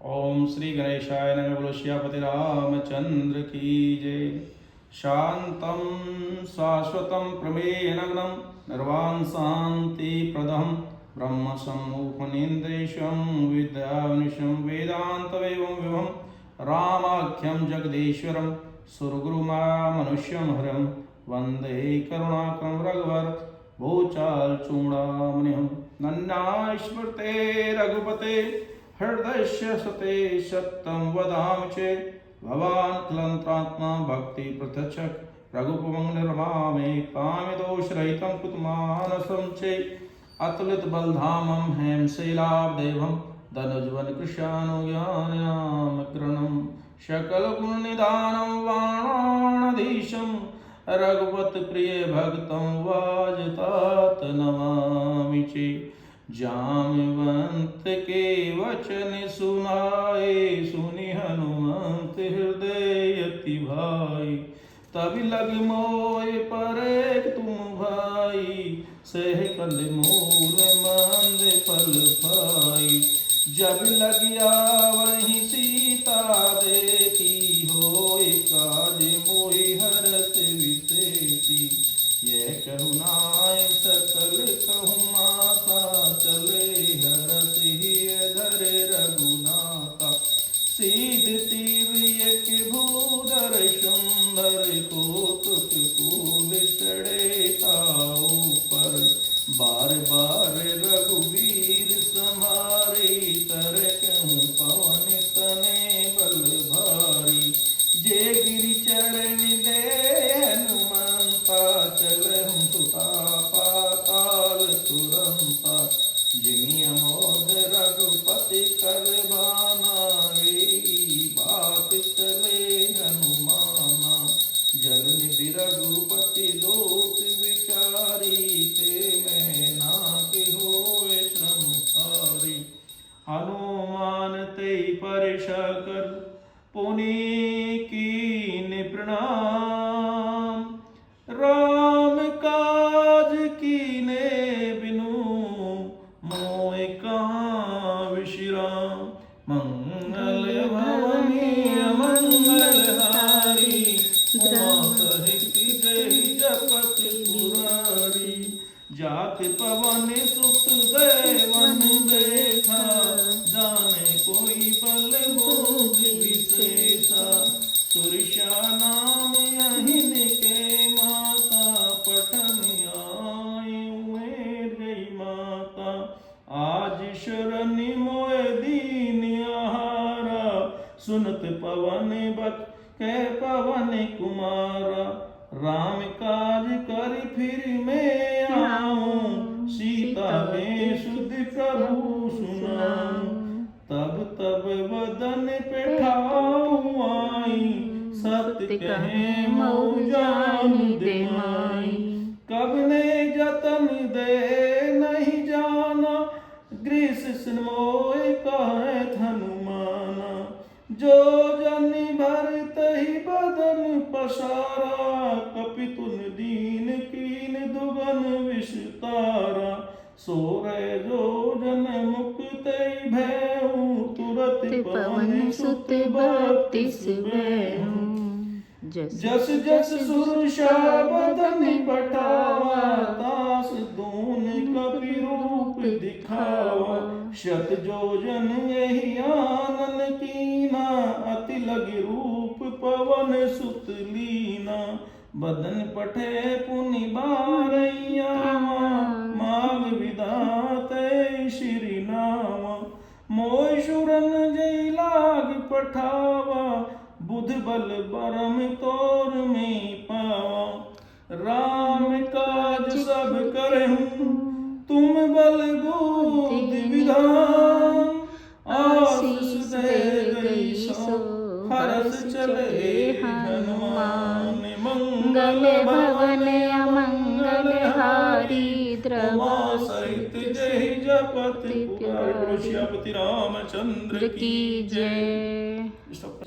ओम श्री गणेशाय नमः। बोलो श्यापति रामचंद्र की जय। शांतं शाश्वतं प्रमेयनग्नं निर्वाण शांति प्रदं ब्रह्म सम्मोहनेन्द्रेशं विद्यानिशं वेदान्तवेवं विभं रामाख्यं जगदीश्वरं सुरगुरुमामनुष्यं हरं वन्दे करुणाकरं रघुवर भूचाल चूड़ामणिहं नन्नाश्मृते रघुपते हृदयस्य सते सत्यं वदामि चेत् भवान् क्लन्त्रात्मा भक्ति पृथच्छक रघुपमं निर्मामे कामिदोषरहितं कुतमानसं चेत् अतुलित बलधामं हेमशैलाब्देवं धनुज्वल कृशानुज्ञाननामग्रणं सकलगुणनिधानं वाणाधीशं रघुपत प्रिय भक्तं वाजतात नमामि चेत् जामवंत के वचन सुनाए सुनि हनुमंत हृदय अति भाई तभी लग मोय पर तुम भाई सह कंद मूल मंद फल पाई जब लगिया वही सीता देखी होय काज मोहि हरत विसेती यह करुणाय सकल कहूँ माता चले हरस ही धरे रघुनाथा सीध तीर एक भूधर सुंदर कौतुक कूद चढ़े ताऊ पर बार बार रघुवीर संहारी तर कहूँ पवन तने बल भारी जे गिरि चरण दे हनुमंता चलहु सुता पाताल तुरंता जिमि अमोद रघुपति कर बाना बात चले हनुमाना जल निधि रघुपति दोत विचारी ते मैं नाकि होए श्रम हारी हनुमान ते परिशा कर पुनि कीन प्रणाम राम काज कीने बिनु मोय कहाँ विश्राम मंगल भवनी मंगल हारी सहित जय जपत पुरारी जात पवन सुत देवन देखा जाने कोई बल बोध विशेषा सुरक्षा नाम अहिन के माता पठन आई उमेर गई माता आज शरण मोय दीन आहारा सुनत पवन बत के पवन कुमारा राम काज कर फिर मैं आऊं सीता में सुध प्रभु सुनाऊं तब तब वदन पे ठाऊं आई सत्य कहे मऊ जान दे माई कब ने जतन दे नहीं जाना ग्रीस सिनमोय कहे हनुमाना जो जन भर तही बदन पसारा कपितुन दीन कीन दुगन विस्तारा सोरे जो जन मुक्त भैऊ तुरत पवन सुत बत्तीस भैऊ जस जस सुरशा बदन पठावा दास दून कपि रूप दिखावा शत जोजन यही आनन कीना अति लगी रूप पवन सुत लीना बदन पठे पुनि बारैया माग विधाते श्री नामा मोय सुरन जय लाग पठावा बुध बल बरम तोर में पावा राम काज सब करहूँ तुम बल बुध विधान आशीष दे गई सो हरस चले हनुमान मंगल भवन अमंगल हारी द्रवा सहित जय जपत श्यापति रामचंद्र की जय।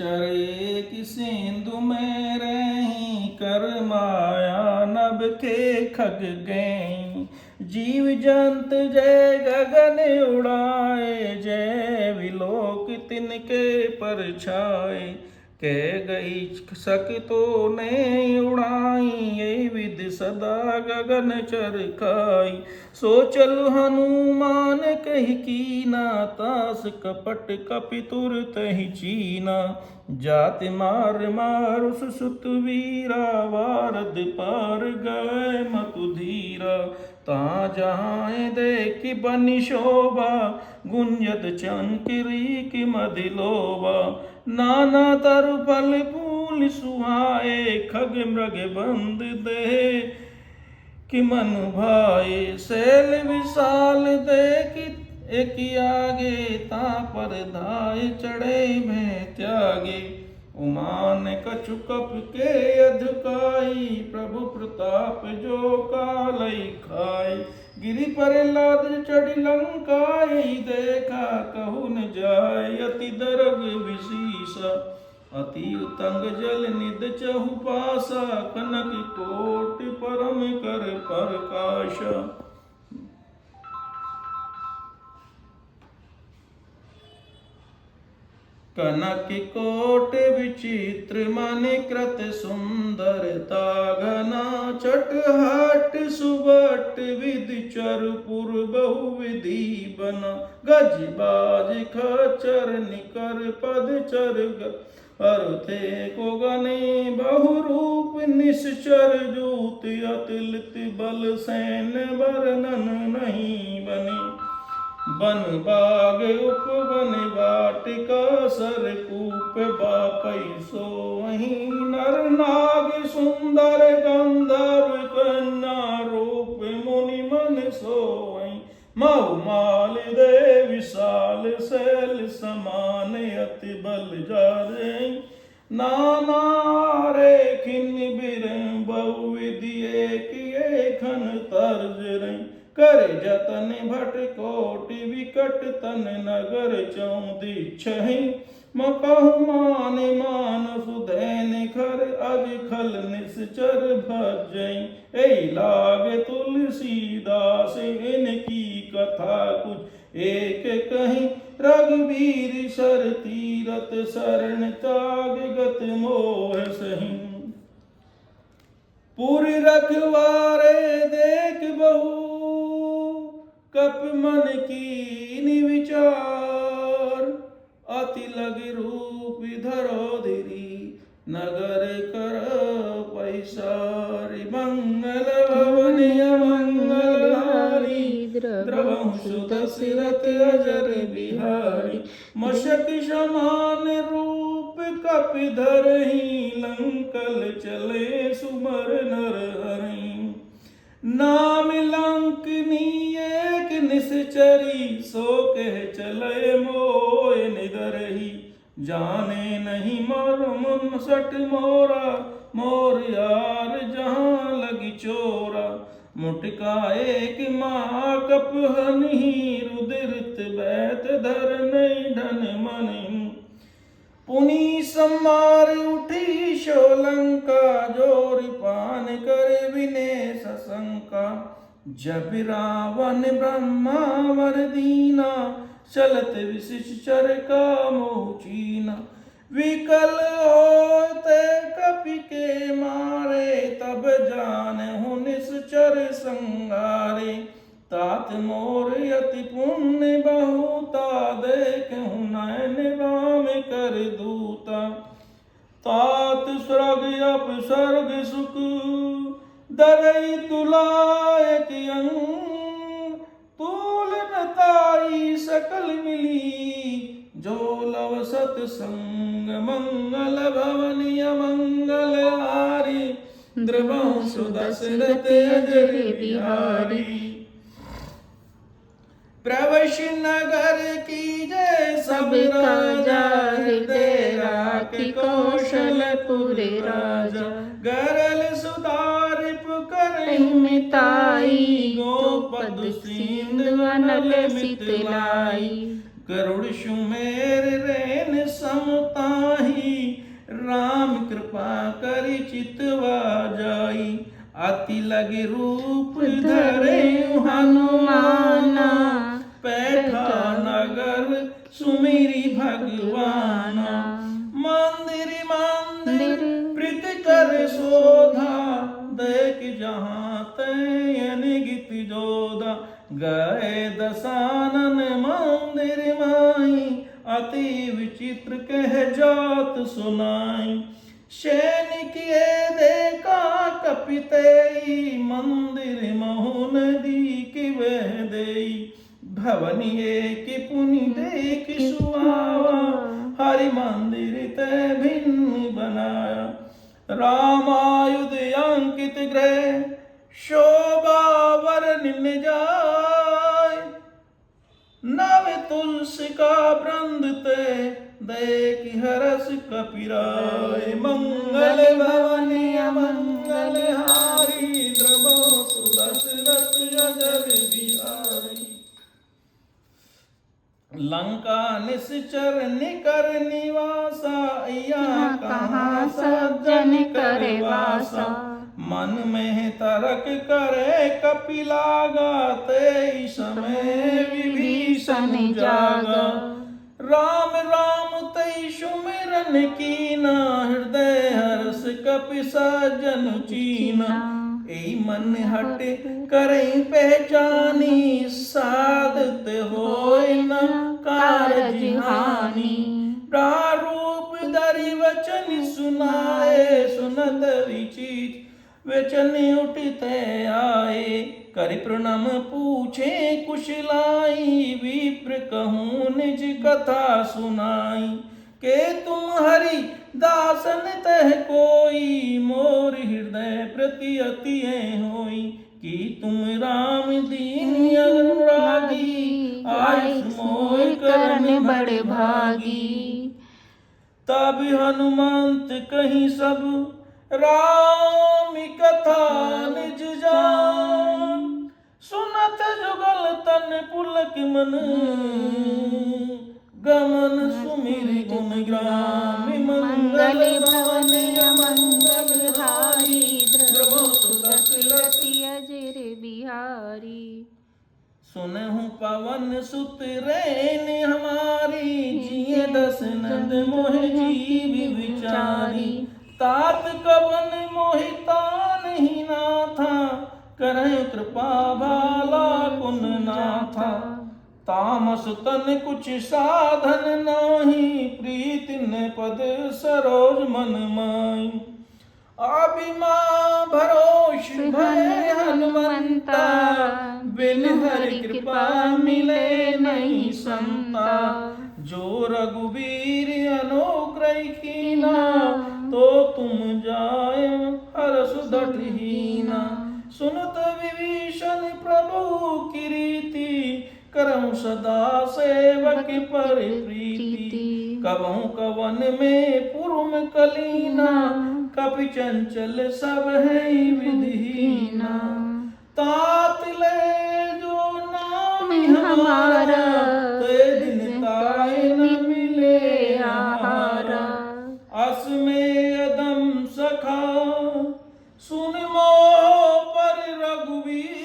चरे कि सिंधु में रही कर माया नभ के खग गई जीव जंत जय गगन उड़ाए, जय विलोक तिनके परछाए। कह गई सक तो ने उड़ाई, ये विद सदा गगन चरखाई। सो चल हनुमान कहि कीना, तास कपट कपि तुरत ही चीना। जाति मार मारुस सुत वीरा, वारद पार गए मतु धीरा। ता जहाँ देखि बनि शोभा, गुंजत चंकिरी की मदिलोबा। नाना तरु फल फूल सुहाए, खग मृग बंद दे कि मन भाए। शैल विशाल देखि एक आगे, ता पर धाय चढ़े में त्यागे। उमान कछु कप के अधकाई, प्रभु प्रताप जो कालई खाई। गिरि पर लाद चढ़ी लंकाई, देखा कहु न जाय अति दरग विशीसा। अति उतंग जल निध चहु पासा, कनक कोट परम कर प्रकाशा। कनक कोट विचित्र मणिकृत सुंदरता घना। चट हट सुबट विधि चरपुर बहुविधि बना। गज बाज खचर निकर पद चर अर्थे को गने बहुरूप निश्चर। जूत अतुलित बल सैन वर्णन नहीं बने। बन बाग उपवन वाटिका, सरकूप बापै सोहि। नर नाग सुंदर गंधर्व कन्या, रूप मुनि मन सोहि। मऊ माल दे विशाल शैल समान, अति बल जारे। नाना रेखिन बिर बहुविधि, एक एखन तर्ज रही। कर जतन भट कोटि विकट तन, नगर चौदी छहि। मकहु मान मान सुधैन खर, अज खल निश्चर भजई। ए लाग तुलसीदास इनकी कथा कुछ एक कहीं। रघुवीर सर तीरथ शरण, त्याग गत मोह सही। पुर रखवारे देख बहु, कप मन कीनि विचार। अति लग रूप धरो धीरी, नगर कर पैसारी। मंगल भवन मंगलहारी, द्रवहु सुदशरथ अजर बिहारी। मशक समान रूप कपि धरहि, लंकल चले सुमर नर हरि। नाम लंकनी एक निश्चरी, सो कह चले मोय निदरही। जाने नहीं मरम सट मोरा, मोर यार जहाँ लगी चोरा। मुटका एक माँ कप हनि, रुदिरत बैत धर नहीं धन मनि। पुनि सम्मार उठी शोलंका, जोर पान कर विने सशंका। जब रावण ब्रह्मा वर दीना, चलत विशिष्टर का मोह चीना। विकल होते कपि के मारे, तब जानहु निश्चर संगारे। तात मोर अति पुण्य बहुता, देखहु नयन राम कर दूता। तात स्वर्ग अपसर्ग सुख, दरई तुलायक अंग। तूल नताई सकल मिली, जो लव सतसंग। मंगल भवन मंगल हारी, द्रवहु सुदशरथ अजर बिहारी। प्रवश नगर की जय सब राजा, हृदय राखि कौशलपुर राजा। गरल सुधार पुकर मिताई, गोपद सिंधु अनल मिथिलाई। गरुड़ सुमेर रेन समताही, राम कृपा करि चितवा जाई। अति लग रूप धरे हनुमान, जाना। मंदिर मंदिर प्रीत कर शोधा, देख जहाँ तैन गीत जोधा। गए दसानन मंदिर माई, अति विचित्र कह जात सुनाई। शैन किए देखा कपितेई, मंदिर महु नदी की वह देई। भवन एक पुनि देख सुहावा, हरि मंदिर ते भिन्न बनाया। रामायुध अंकित ग्रह, शोभा वर्णन जाय। नव तुलसी का वृंद ते, देख हरस कपिराय। मंगल भवन अमंगल हारी, द्रवो सुदशरथ अजर बिहारी। लंका निश्चर निकर निवासा, यहाँ कहाँ सज्जन करे वासा। मन में तर्क करे कपिलागा, ते समय विभीषण जागा। राम राम तै सुमिरन कीना, हृदय हर्ष कपि सज्जन चीना। एहि मन हट करई पहचानी, साधत होय न कारज हानि। प्रारूप धरि वचन सुनाए, सुनत विचित वचन उठते आए। कर प्रणाम पूछे कुशलाई, विप्र कहूँ निज कथा सुनाई। के तुम हरि दासन तह कोई, मोर हृदय प्रति अति होई। कि तुम राम दीन अनुरागी, आयुष मोह करन बड़े भागी। तब हनुमंत कहीं सब, राम कथा निज जान। सुनत जुगल तन पुलक मन, गमन सुमिर गुण ग्राम। मंगल भवन अमंगल हारी, द्रवो सुदशरथ अजर बिहारी। सुनहु पवन सुत रैन हमारी, जिये दशनंद मोह जीव विचारी। तात कवन मोहिता नहीं नाथा, करहु कृपा भाला कुन नाथा। तामस तन कुछ साधन नाही, प्रीति न पद सरोज मन माई। अभिमा भरोष भय हनुमंता, बिन हरि कृपा मिले नहीं संता। जो रघुवीर अनुग्रह कीना, तो तुम जाय हरष दृढ़हीना। सुनत विभीषण प्रभु की रीति, करऊं सदा सेवक पर प्रीति। कबहु कवन में पुरुम कलीना, कपि चंचल सब है विधिहीना। तात ले जो नाम हमारा, ते दिन ताय न मिले आहारा। अस में अदम सखा, सुन मोह पर रघुवीर।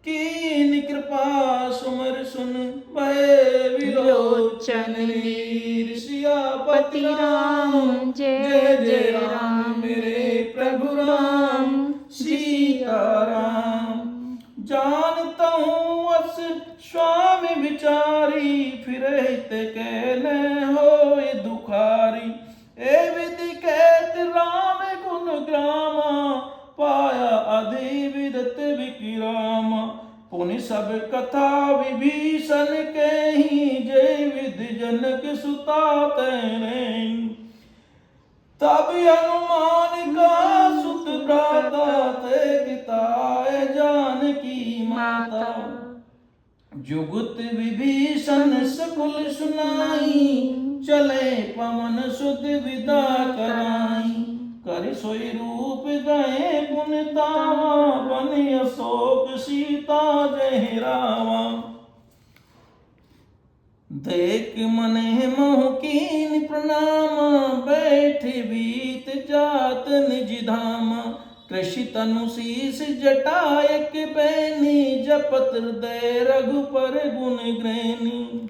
कीन कृपा सुमर सुन, भय विलोचन वीर। सियापति राम जय जय राम, मेरे प्रभु राम सीताराम। जानता हूँ अस स्वामी विचारी, फिरहित कहने होय दुखारी। ए विधि कहत राम गुण ग्रामा, पाया अधि विदत विकिरामा। पुनि सब कथा विभीषण कही, जय विधि जनक सुता तैने। तब हनुमान का सुत भ्राता, ते पिताय जानकी माता। जुगुत विभीषण सकुल सुनाई, चले पवन सुत विदा कराई। कर सोई रूप गए पुन तावा, बन अशोक सीता जय रावा। देख मने मोह कीन प्रणामा, बैठे बीत जात निज धामा। कृषि तनु शीस जटायक बैनी, जपत हृदय रघुपर गुण ग्रैनी।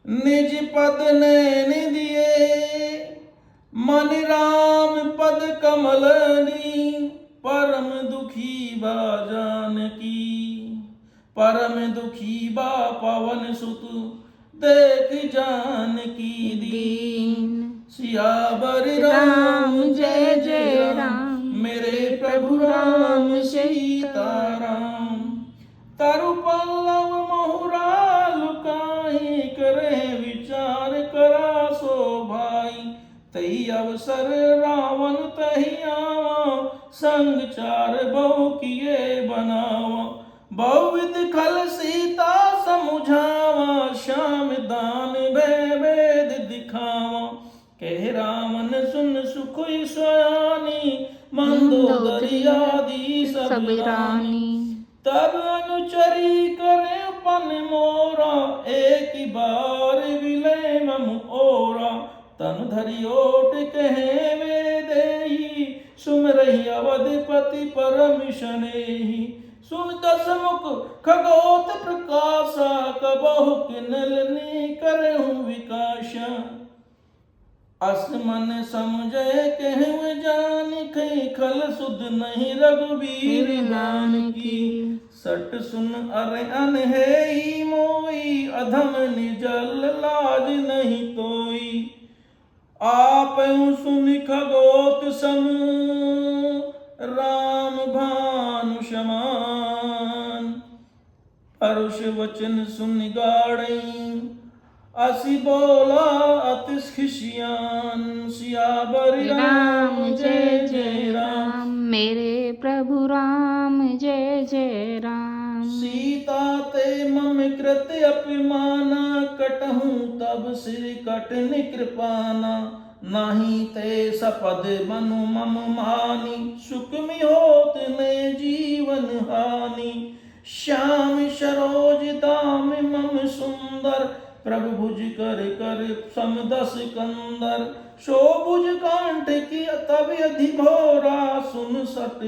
निज पद नैन दिए मन राम पद कमलनी परम दुखी बा जानकी परम दुखी बा पवन सुत देख जानकी दीन सियावर राम जय जय राम मेरे प्रभु राम सीताराम तरु पल्लव मोहुरा लुकाई करे विचार करा सो भाई तही अवसर रावण तही आवा संग चार बहु किए बनावा बहुविध खल सीता समुझावा श्याम दान भय वेद दिखावा कह रावण सुन सुख सयानी मंदोदरी आदि सब रानी तब अनुचरी करे पन मोरा एक बार विलय मम ओरा तन धरि ओट कहे वे देही सुमरहि अवधपति परम शनेही सुन दस मुख खगोत प्रकाशा कबहु किनलनी करहु विकाशा अस मन समझे कहु जान खल सुध नहीं रघुवीर नाम की सट सुन अरे अनहेई मोई अधम निजल लाज नहीं तोई आप सुन खगोत सम राम भानु समान परुष वचन सुन गाड़ई असी बोला अतिश खिसियान सियावर राम जय जय राम मेरे प्रभु राम जय जय राम सीता ते मम कृत अपमाना कटहूँ तब सिर कटनि कृपाना नाही ते सपद मनु मम मानी सुखमि होत ने जीवन हानि श्याम सरोज दाम मम सुंदर प्रभु भुज कर कर समदस कंदर शोभुज कांठ की तब अधिभोरा सुन सत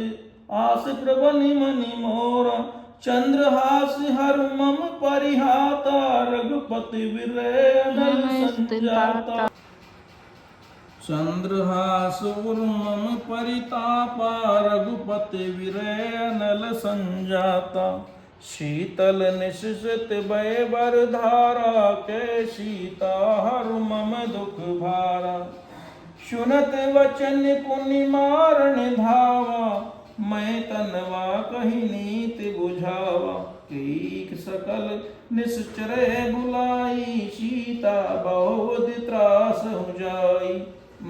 आस प्रबनि मनि मोरा चंद्रहास हर मम परिहाता रघुपति विरय अनल संजाता चंद्रहास मम परितापा रघुपति विरय अनल संजाता शीतल निश्चित भय बर धारा के सीता हर मम दुख भारा सुनत वचन पुनि मारण धावा मैं तनवा कही नीति बुझावा कीक सकल निश्चर बुलाई सीता बहुत त्रास हो जाई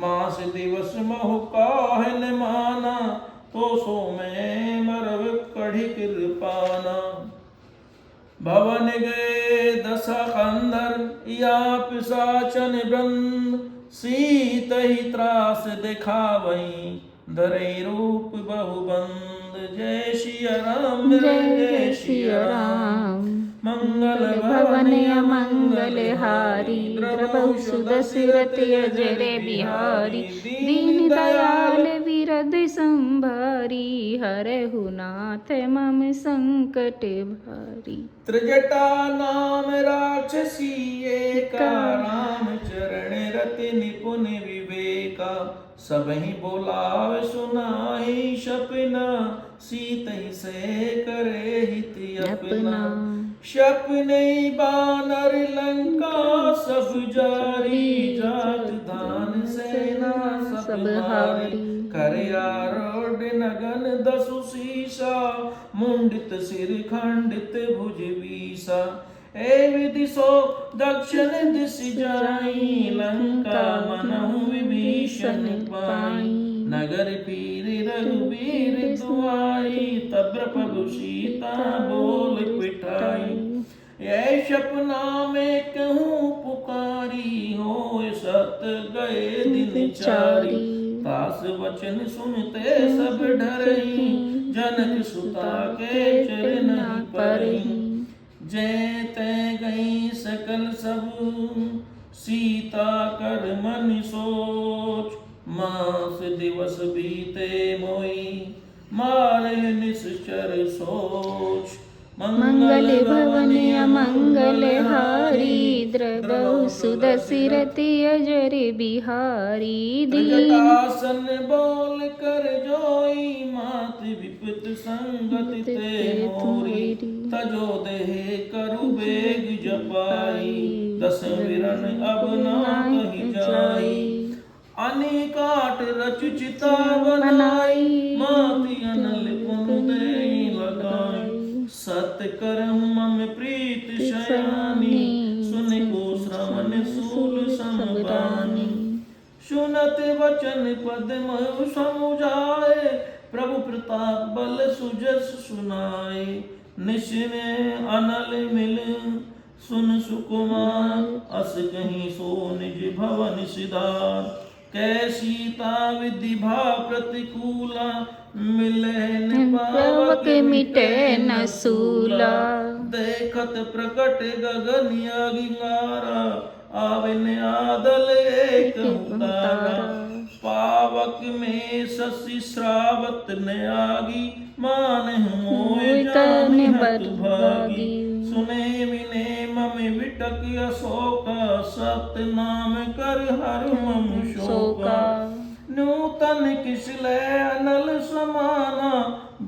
मास दिवस महु काहन माना तो सो मैं मरव कढ़ी कृपाना भवन गए दशा अंदर या पिशाचन वृंद सीत ही त्रास दिखावई धरे रूप बहुबंद जय श्री राम जय श्री राम मंगल भवन अमंगल हारी द्रवहु सुदशरथ अजर बिहारी दीन दयाल विरद संभारी हरहु नाथ मम संकट भारी त्रिजटा नाम राक्षसी एका राम चरण रति निपुण विवेका सबहि बोलाव सुनाई सपना सीत ही से करे हित अपना सपने बानर लंका सब जारी जात दान सेना सब हारी करे आरोढ़ नगन दसु सीसा मुंडित सिर खंडित भुज बीसा ए विधि सो दक्षिण दिश जाई लंका मनहु विभीषण पाई नगर पीर रघुबीर दुआई तब प्रभु सीता बोल पिटाई ये सपना में कहूँ पुकारी हो सत गए दिन चारी तास वचन सुनते सब डरई जनक सुता के चरण परई जय तै गई सकल सब सीता कर मन सोच मास दिवस बीते मोई मारे निश्चर सोच मंगल भवन अमंगल हारी द्रवहु सुदशरथ अजर बिहारी दीन जटासन बोल कर जोई मात विपत संगत ते मोरी तजो देह करु बेग जपाई दस विरन अब ना कहीं जाई अनेकाट रच चिता बनाई माति अनल पुन देई लगाई सत करम मम प्रीत शयानी सुन को श्रवण सूल समबानी सुनत वचन पद्म समुझाए प्रभु प्रताप बल सुजस सुनाए निशिने अनल मिल सुन सुकुमार अस कहीं सो निज भवन सिधार कैसीता विधि भा प्रतिकूला मिले न पावक मिटे न सूला देखत प्रकट गगन अगिंगारा आविन आदल एक तारा पावक में शशि श्रावत ने आगी मान मोय जान हत भागी सुने विने मम विटक अशोका सत नाम कर हर मम शोका नूतन किसले अनल समाना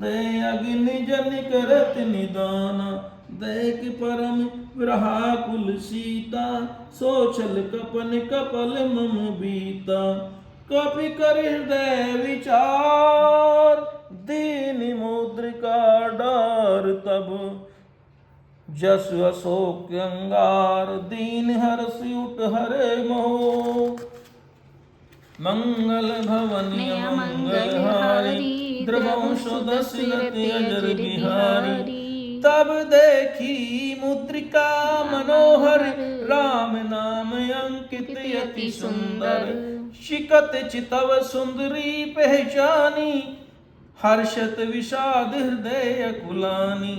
दे अग्नि जन करत निदाना देख परम विरहाकुल सीता सोचल कपन कपल मम बीता कपि कर हृदय विचार दीन मुद्रिका डार तब जस अशोक अंगार दीन हर्ष उठ हरे मोह मंगल भवन मंगल हारी द्रवंश दशरथ अजर बिहारी तब देखी मुद्रिका मनोहर राम नाम अंकित अति सुंदर शिकत चितव सुंदरी पहचानी हर्षत विषाद हृदय कुलानी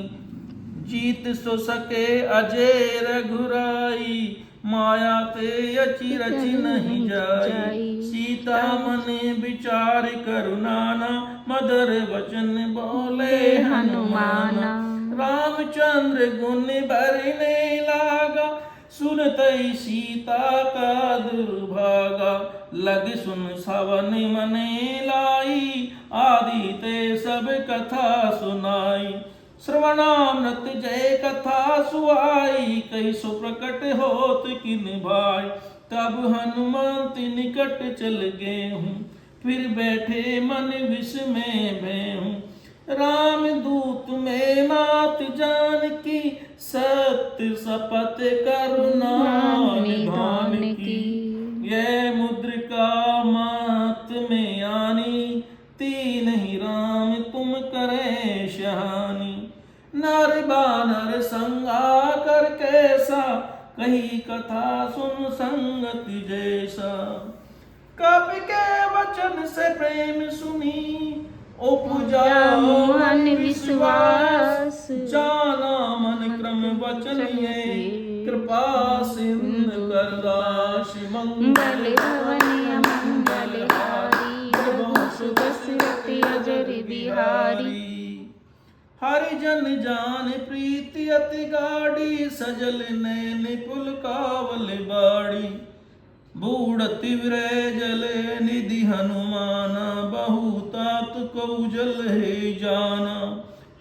जीत सो सके अजय रघुराई माया ते अचि रचि नहीं जाई सीता मने विचार करुणाना मधुर वचन बोले हनुमाना रामचंद्र गुण भरने लागा सुनतई सीता का दुर्भागा लग सुन सवन मने लाई आदि ते सब कथा सुनाई श्रवणामृत जय कथा सुहाई कई सो प्रकट होत किन भाई तब हनुमंत निकट चल गए हूँ फिर बैठे मन विस्मय में हूँ राम दूत में मात जान की सत्य शपथ करुणा निधान की ये मुद्रिका मात में आनी तीन ही राम तुम करे शहानी नर बानर संगा कर कैसा कही कथा सुन संगति जैसा कवि के वचन से प्रेम सुनी उपजा मन विश्वास जाना मन क्रम वचन ये कृपा सिंधु करदास मंगल भवन मंगल हारी दशरथ अजर बिहारी हरिजन जान प्रीति अति गाड़ी सजल नैन पुलकावल बाड़ी बूढ़ति विरजल निधि हनुमाना बहुतात कौजल है जाना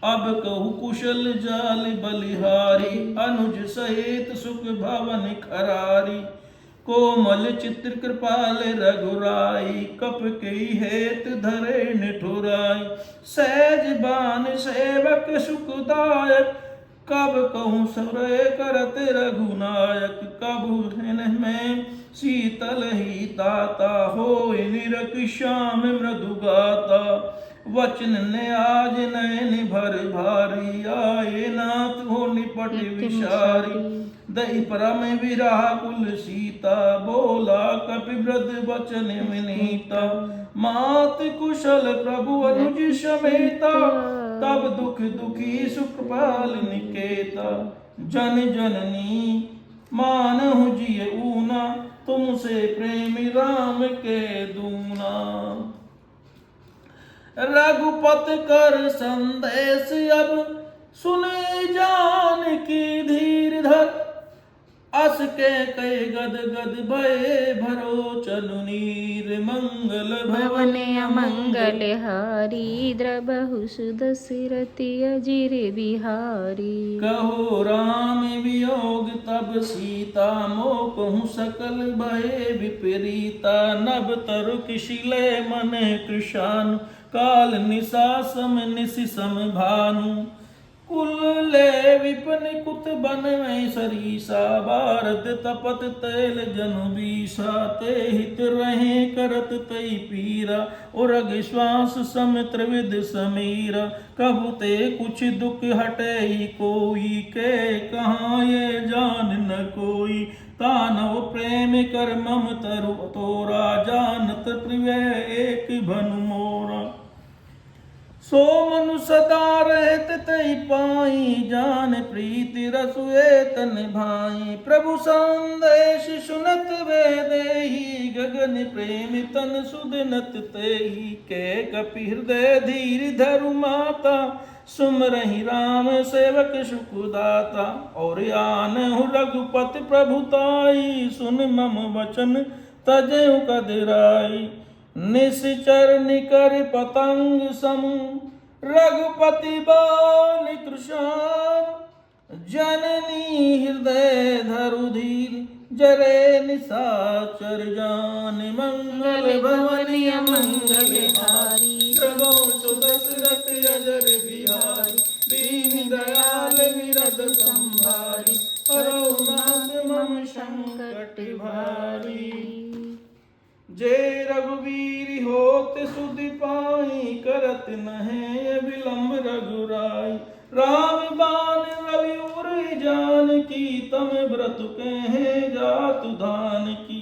अब कहु कुशल जाल बलिहारी अनुज सहित सुख भवन खरारी कोमल चित्र कृपाल रघुराई कप के हेत धरे निठुराई सहज बान सेवक सुखदायक कब कहूँ सरे करत रघुनायक कबू में शीतल ही ताता हो निरक श्याम मृदु गाता वचन ने आज नयन भर भारी आए नाथ हो निपट विशारी दही परम विराकुल सीता बोला कपि वृद्ध वचन विनीता मात कुशल प्रभु अनुज समेता तब दुख दुखी सुख पाल निकेता जन जननी मानहु जिय ऊना तुमसे प्रेमी राम के दूना रघुपत कर संदेश अब सुने जान की धीर धर अस के कई गद गद भये भरो चलु नीर मंगल भवन अमंगल हारी द्रबहु सुदशरथि अजिर बिहारी। कहो राम वियोग तब सीता मोह सकल भये विपरीता नभ तरु किशिले मन कृशानु काल निशा सम निशि सम भानु कुल ले विपिन कुत बन में सरीसा भारत तपत तैल जनु बीसा ते हित रहे करत तई पीरा और श्वास सम त्रिविध समीरा कबू ते कुछ दुख हटे ही कोई के कहाँ ये जान न कोई तानव प्रेम कर मम तरु तोरा जानत प्रिय एक भनु मोरा सो मनु सदा रहत तई पाई जान प्रीति रसुए तन भाई प्रभु संदेश सुनत वे देही गगन प्रेम तन सुदनत तेही के कपि हृदय धीर धरु माता सुमरहि राम सेवक सुखदाता और आन रघुपति प्रभुताई सुन मम वचन तजहु कदराई निश्चर निकर पतंग सम रघुपति बाल कृशान जननी हृदय धरु धीर जरे निशाचर जान मंगल भवन मंगल हारी प्रभो सुदशरथ अजर बिहारी दीन दयाल विरद संभारी हरो नाथ मम संकट भारी। जय रघुवीर होत सुधि पाई करत नहे विलंब रघुराई राम बाण रवि उर जान की तम व्रत कहे जातु धान की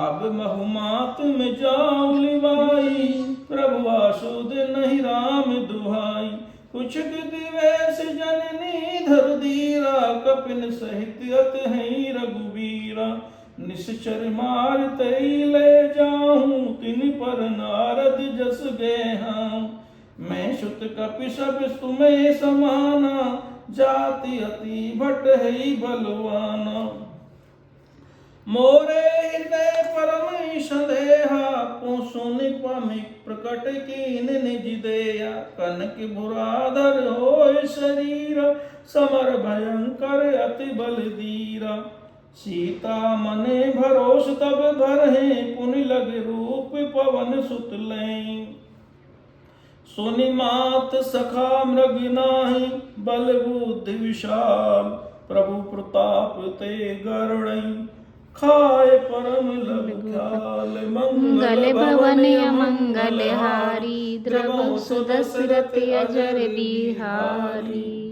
अब बहुमात में जाऊं लिवाई प्रभु आशुद नहीं राम दुहाई कुछ दिवेश जननी धर धीरा कपिन सहित अत है रघुवीरा निश्चर मार तई ले जाऊं तिन पर नारद जस गेहा मैं सुत कपि सब तुम्हें समाना जाति अति भट है बलवाना मोरे हृदय परम संदेहा को सुन पमिक प्रकट कीन निज देया कनक बुराधर होय शरीर समर भयंकर अति बल धीरा सीता मने भरोस तब भरहे पुनि लग रूप पवन सुत लें सुनि मात सखा मृग नाही बल बुद्धि विशाल प्रभु प्रताप ते गरुड़ई खाए परम लग ख्याल मंगल भवन अमंगल हारी द्रबहु सुदशरथि अजर बिहारी।